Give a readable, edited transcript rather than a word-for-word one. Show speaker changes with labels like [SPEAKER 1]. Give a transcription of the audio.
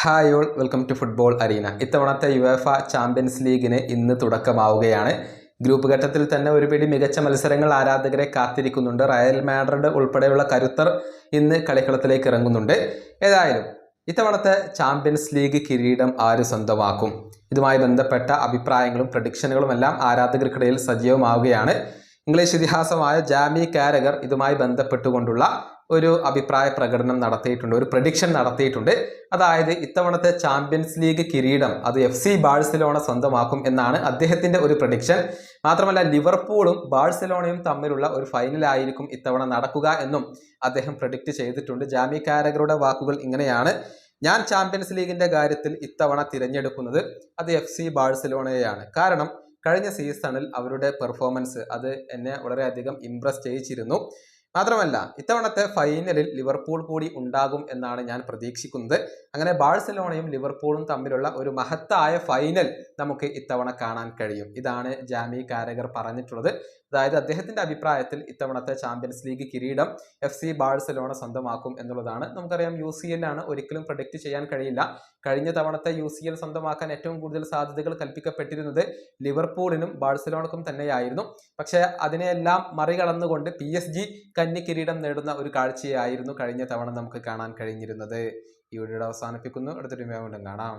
[SPEAKER 1] Hi all, welcome to football arena. ഇത്തവണത്തെ UEFA champions ലീഗിന് ഇന്ന് തുടക്കമാവുകയാണ്. ഗ്രൂപ്പ് ഘട്ടത്തിൽ തന്നെ ഒരുപിടി മികച്ച മത്സരങ്ങൾ ആരാധകരെ കാത്തിരിക്കുന്നുണ്ട്. റയൽ മാഡ്രിഡ് ഉൾപ്പെടെയുള്ള കരുത്തർ ഇന്ന് കളിക്കളത്തിലേക്ക് ഇറങ്ങുന്നുണ്ട്. ഏതായാലും ഇത്തവണത്തെ ചാമ്പ്യൻസ് ലീഗ് കിരീടം ആര് സ്വന്തമാക്കും? ഇതുമായി ബന്ധപ്പെട്ട അഭിപ്രായങ്ങളും പ്രഡിക്ഷനുകളും എല്ലാം ആരാധകർക്കിടയിൽ സജീവമാവുകയാണ്. ഇംഗ്ലീഷ് ഇതിഹാസമായ ജാമി കാരഗർ ഇതുമായി ബന്ധപ്പെട്ടുകൊണ്ടുള്ള ഒരു അഭിപ്രായ പ്രകടനം നടത്തിയിട്ടുണ്ട്, ഒരു പ്രഡിക്ഷൻ നടത്തിയിട്ടുണ്ട്. അതായത് ഇത്തവണത്തെ ചാമ്പ്യൻസ് ലീഗ് കിരീടം അത് FC ബാഴ്സലോണ സ്വന്തമാക്കും എന്നാണ് അദ്ദേഹത്തിന്റെ ഒരു പ്രഡിക്ഷൻ. മാത്രമല്ല ലിവർപൂളും ബാഴ്സലോണയും തമ്മിലുള്ള ഒരു ഫൈനലായിരിക്കും ഇത്തവണ നടക്കുക എന്നും അദ്ദേഹം പ്രഡിക്റ്റ് ചെയ്തിട്ടുണ്ട്. ജാമി കാരഗറുടെ വാക്കുകൾ ഇങ്ങനെയാണ്: ഞാൻ ചാമ്പ്യൻസ് ലീഗിന്റെ കാര്യത്തിൽ ഇത്തവണ തിരഞ്ഞെടുക്കുന്നത് അത് FC ബാഴ്സലോണയെയാണ്. കാരണം കഴിഞ്ഞ സീസണിൽ അവരുടെ പെർഫോമൻസ് അത് എന്നെ വളരെയധികം ഇംപ്രസ് ചെയ്യിച്ചിരുന്നു. മാത്രമല്ല ഇത്തവണത്തെ ഫൈനലിൽ ലിവർപൂൾ കൂടി ഉണ്ടാകും എന്നാണ് ഞാൻ പ്രതീക്ഷിക്കുന്നത്. അങ്ങനെ ബാഴ്സലോണയും ലിവർപൂളും തമ്മിലുള്ള ഒരു മഹത്തായ ഫൈനൽ നമുക്ക് ഇത്തവണ കാണാൻ കഴിയും. ഇതാണ് ജാമി കാരഗർ പറഞ്ഞിട്ടുള്ളത്. അതായത് അദ്ദേഹത്തിന്റെ അഭിപ്രായത്തിൽ ഇത്തവണത്തെ ചാമ്പ്യൻസ് ലീഗ് കിരീടം FC ബാഴ്സലോണ സ്വന്തമാക്കും എന്നുള്ളതാണ്. നമുക്കറിയാം UCL ആണ്, ഒരിക്കലും പ്രഡിക്റ്റ് ചെയ്യാൻ കഴിയില്ല. കഴിഞ്ഞ തവണത്തെ UCL സ്വന്തമാക്കാൻ ഏറ്റവും കൂടുതൽ സാധ്യതകൾ കൽപ്പിക്കപ്പെട്ടിരുന്നത് ലിവർപൂളിനും ബാഴ്സലോണക്കും തന്നെയായിരുന്നു. പക്ഷേ അതിനെയെല്ലാം മറികടന്നുകൊണ്ട് PSG കന്നി കിരീടം നേടുന്ന ഒരു കാഴ്ചയായിരുന്നു കഴിഞ്ഞ തവണ നമുക്ക് കാണാൻ കഴിഞ്ഞിരുന്നത്. ഈ വീഡിയോ അവസാനിപ്പിക്കുന്നു. അടുത്തൊരു വീണ്ടും കാണാം.